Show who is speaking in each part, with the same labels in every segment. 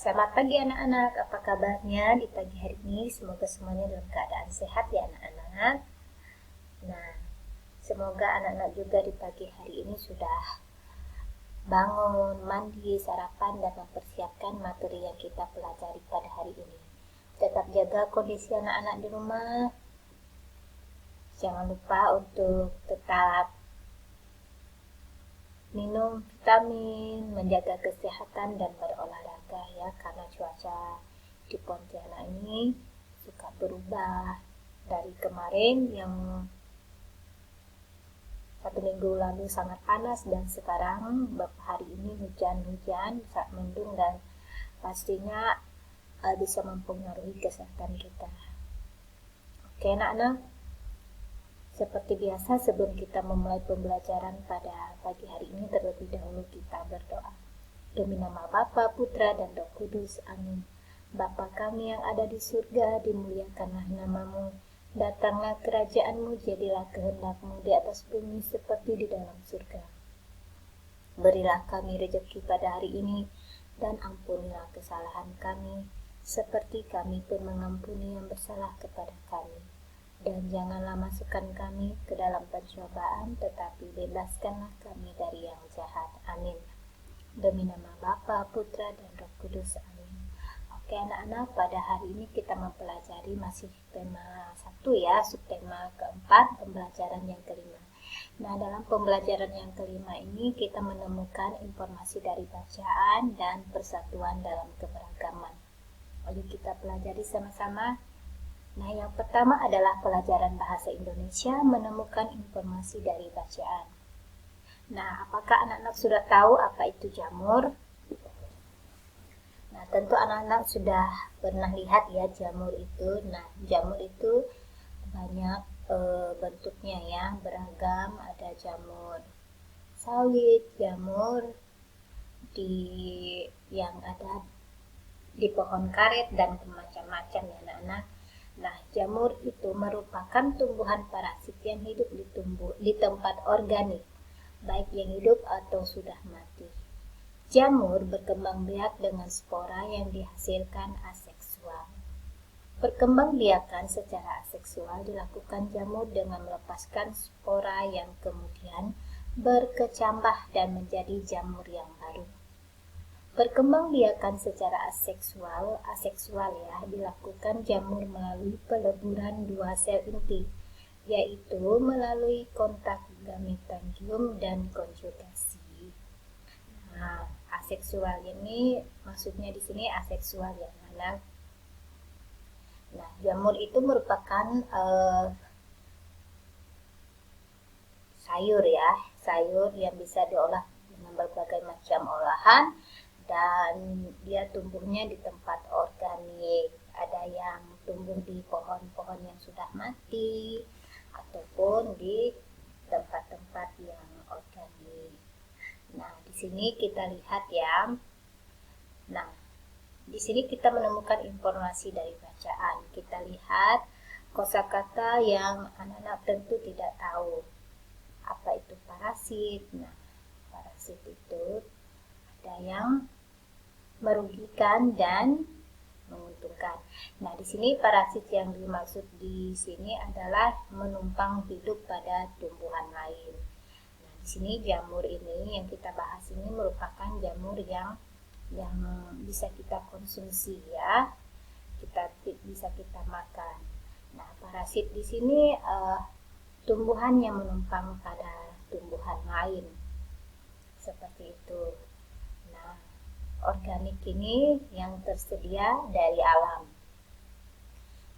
Speaker 1: Selamat pagi anak-anak, apa kabarnya di pagi hari ini? Semoga semuanya dalam keadaan sehat ya anak-anak. Nah, semoga anak-anak juga di pagi hari ini sudah bangun, mandi, sarapan, dan mempersiapkan materi yang kita pelajari pada hari ini. Tetap jaga kondisi anak-anak di rumah. Jangan lupa untuk tetap minum vitamin, menjaga kesehatan, dan berolahraga ya, karena cuaca di Pontianak ini suka berubah. Dari kemarin yang 1 minggu lalu sangat panas, dan sekarang beberapa hari ini hujan-hujan, saat mendung, dan pastinya bisa mempengaruhi kesehatan kita. Oke anak-anak, seperti biasa sebelum kita memulai pembelajaran pada pagi hari ini, terlebih dahulu kita berdoa. Demi nama Bapa, Putra, dan Roh Kudus. Amin. Bapa kami yang ada di surga, dimuliakanlah namamu. Datanglah kerajaanmu, jadilah kehendakmu di atas bumi seperti di dalam surga. Berilah kami rezeki pada hari ini, dan ampunilah kesalahan kami, seperti kami pun mengampuni yang bersalah kepada kami. Dan janganlah masukkan kami ke dalam pencobaan, tetapi bebaskanlah kami dari yang jahat. Amin. Demi nama Bapa, Putra, dan Roh Kudus. Amin. Oke anak-anak, pada hari ini kita mempelajari masih tema 1 ya, subtema keempat, pembelajaran yang kelima. Nah, dalam pembelajaran yang kelima ini kita menemukan informasi dari bacaan dan persatuan dalam keberagaman. Lalu kita pelajari sama-sama. Nah, yang pertama adalah pelajaran bahasa Indonesia, menemukan informasi dari bacaan. Nah, apakah anak-anak sudah tahu apa itu jamur? Nah, tentu anak-anak sudah pernah lihat ya jamur itu. Nah, jamur itu banyak bentuknya ya, beragam. Ada jamur sawit, jamur yang ada di pohon karet, dan macam-macam ya anak-anak. Nah, jamur itu merupakan tumbuhan parasit yang hidup di tempat organik, baik yang hidup atau sudah mati. Jamur berkembang biak dengan spora yang dihasilkan aseksual. Perkembangbiakan secara aseksual dilakukan jamur dengan melepaskan spora yang kemudian berkecambah dan menjadi jamur yang baru. Perkembangbiakan secara aseksual ya, dilakukan jamur melalui peleburan dua sel inti, yaitu melalui kontak gametangium dan konjugasi. Nah, aseksual ini maksudnya di sini aseksual ya anak. Nah, jamur itu merupakan sayur ya, sayur yang bisa diolah dengan berbagai macam olahan, dan dia tumbuhnya di tempat organik. Ada yang tumbuh di pohon-pohon yang sudah mati, ataupun di tempat-tempat yang organik. Nah, di sini kita lihat ya. Nah, di sini kita menemukan informasi dari bacaan. Kita lihat kosakata yang anak-anak tentu tidak tahu. Apa itu parasit? Nah, parasit itu ada yang merugikan dan menguntungkan. Nah, di sini parasit yang dimaksud di sini adalah menumpang hidup pada tumbuhan lain. Nah, di sini jamur ini yang kita bahas ini merupakan jamur yang bisa kita konsumsi ya. Bisa kita makan. Nah, parasit di sini tumbuhan yang menumpang pada tumbuhan lain. Seperti itu. Nah, organik ini yang tersedia dari alam.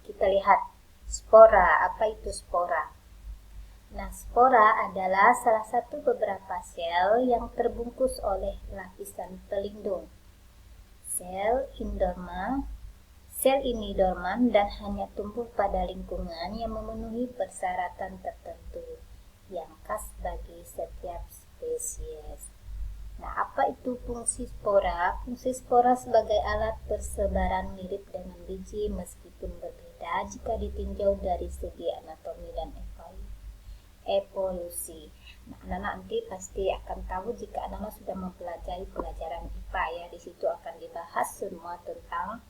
Speaker 1: Kita lihat spora. Apa itu spora? Nah, spora adalah salah satu beberapa sel yang terbungkus oleh lapisan pelindung. Sel ini dorman dan hanya tumbuh pada lingkungan yang memenuhi persyaratan tertentu yang khas bagi setiap spesies. Nah, apa itu fungsi spora? Fungsi spora sebagai alat persebaran mirip dengan biji meskipun berbeda jika ditinjau dari segi anatomi dan evolusi. Nah, anak-anak nanti pasti akan tahu jika anak-anak sudah mempelajari pelajaran IPA ya. Di situ akan dibahas semua tentang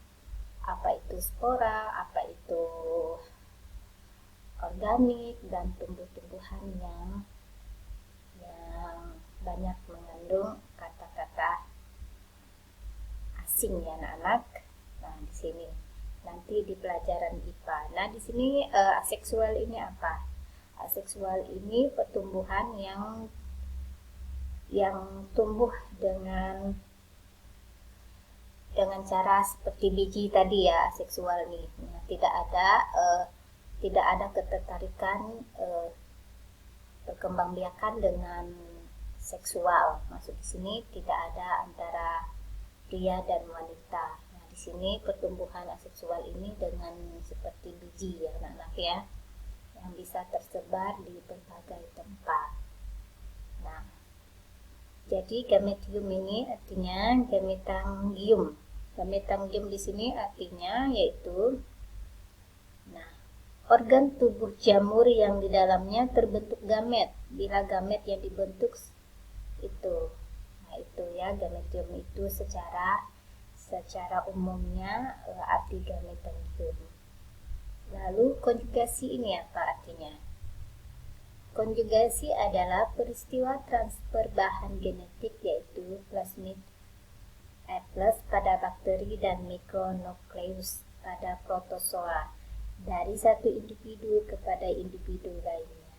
Speaker 1: apa itu spora, apa itu organik, dan tumbuh-tumbuhan yang banyak mengandung kata-kata asing ya anak-anak. Nah, di sini nanti di pelajaran IPA. Nah, di sini aseksual ini apa? Aseksual ini pertumbuhan yang tumbuh dengan cara seperti biji tadi ya, aseksual nih. Nah, tidak ada ketertarikan perkembangbiakan dengan seksual. Maksud di sini tidak ada antara pria dan wanita. Nah, di sini pertumbuhan aseksual ini dengan seperti biji ya anak-anak ya, yang bisa tersebar di berbagai tempat. Nah, jadi gametium ini artinya gametangium. Gametangium di sini artinya yaitu organ tubuh jamur yang di dalamnya terbentuk gamet. Bila gamet yang dibentuk itu, nah itu ya, gametium itu secara umumnya arti gametangium. Lalu konjugasi ini apa artinya? Konjugasi adalah peristiwa transfer bahan genetik yaitu plasmid plus pada bakteri dan mikronukleus pada protozoa dari satu individu kepada individu lainnya.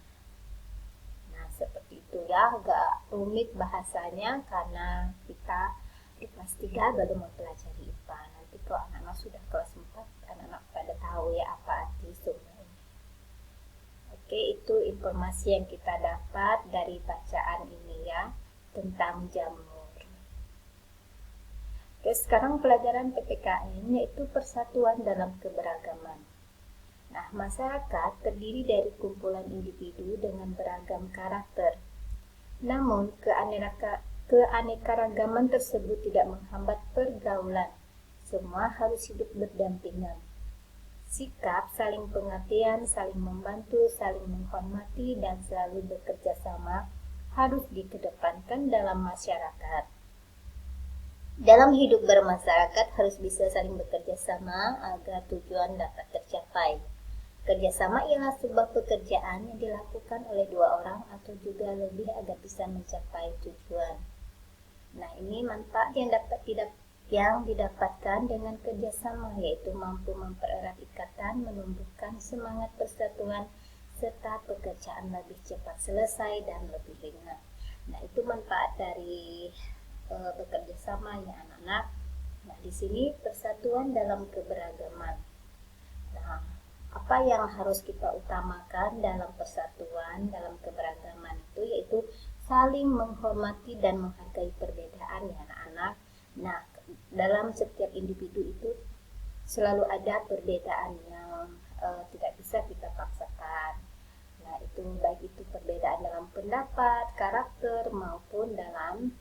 Speaker 1: Nah, seperti itu ya, agak rumit bahasanya karena kita di kelas 3 baru mempelajari IPA. Nanti kalau anak-anak sudah kelas 4, anak-anak pada tahu ya apa arti semua ini. Oke, itu informasi yang kita dapat dari bacaan ini ya, tentang jamur. Oke, sekarang pelajaran PPKN yaitu persatuan dalam keberagaman. Nah, masyarakat terdiri dari kumpulan individu dengan beragam karakter. Namun, keanekaragaman tersebut tidak menghambat pergaulan. Semua harus hidup berdampingan. Sikap saling pengertian, saling membantu, saling menghormati, dan selalu bekerja sama harus dikedepankan dalam masyarakat. Dalam hidup bermasyarakat harus bisa saling bekerja sama agar tujuan dapat tercapai. Kerjasama ialah sebuah pekerjaan yang dilakukan oleh dua orang atau juga lebih agar bisa mencapai tujuan. Nah, ini manfaat yang didapatkan dengan kerjasama, yaitu mampu mempererat ikatan, menumbuhkan semangat persatuan, serta pekerjaan lebih cepat selesai dan lebih ringan. Nah, itu manfaat dari bekerja sama ya anak-anak. Nah, di sini persatuan dalam keberagaman. Nah, apa yang harus kita utamakan dalam persatuan dalam keberagaman itu yaitu saling menghormati dan menghargai perbedaan ya anak-anak. Nah, dalam setiap individu itu selalu ada perbedaan yang tidak bisa kita paksakan. Nah, itu baik itu perbedaan dalam pendapat, karakter maupun dalam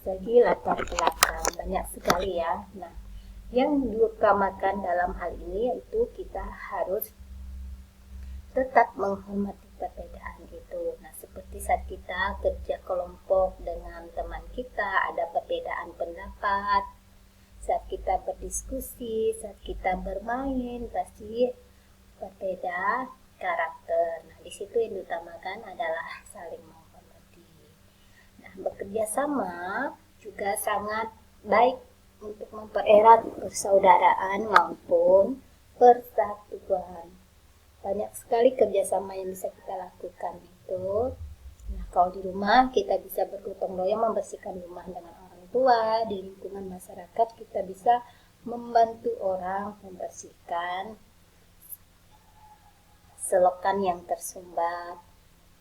Speaker 1: segi latar belakang, banyak sekali ya. Nah, yang diutamakan dalam hal ini yaitu kita harus tetap menghormati perbedaan itu. Nah, seperti saat kita kerja kelompok dengan teman kita, ada perbedaan pendapat. Saat kita berdiskusi, saat kita bermain, pasti berbeda karakter. Nah, di situ yang diutamakan adalah saling menghormati. Nah, bekerja sama juga sangat baik untuk mempererat persaudaraan maupun persatuan. Banyak sekali kerjasama yang bisa kita lakukan itu. Nah, kalau di rumah kita bisa bergotong royong membersihkan rumah dengan orang tua, di lingkungan masyarakat kita bisa membantu orang membersihkan selokan yang tersumbat,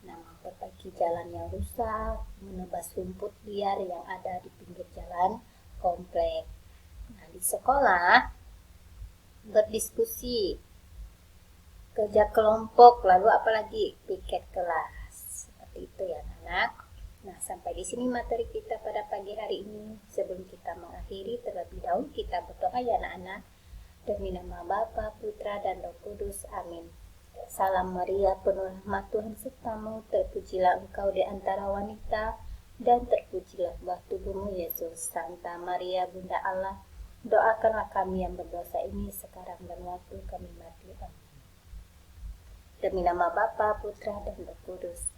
Speaker 1: nah, memperbaiki jalan yang rusak, menebas rumput liar yang ada di pinggir jalan komplek. Nah, di sekolah berdiskusi, kerja kelompok, lalu apalagi piket kelas. Seperti itu ya anak. Nah, sampai di sini materi kita pada pagi hari ini. Sebelum kita mengakhiri, terlebih dahulu kita berdoa ya anak-anak. Demi nama Bapa, Putra, dan Roh Kudus. Amin. Salam Maria, penuh rahmat, Tuhan sertamu, terpujilah engkau di antara wanita, dan terpujilah buah tubuhmu Yesus. Santa Maria, Bunda Allah, doakanlah kami yang berdosa ini sekarang dan waktu kami mati. Amin. Demi nama Bapa, Putra, dan Roh Kudus.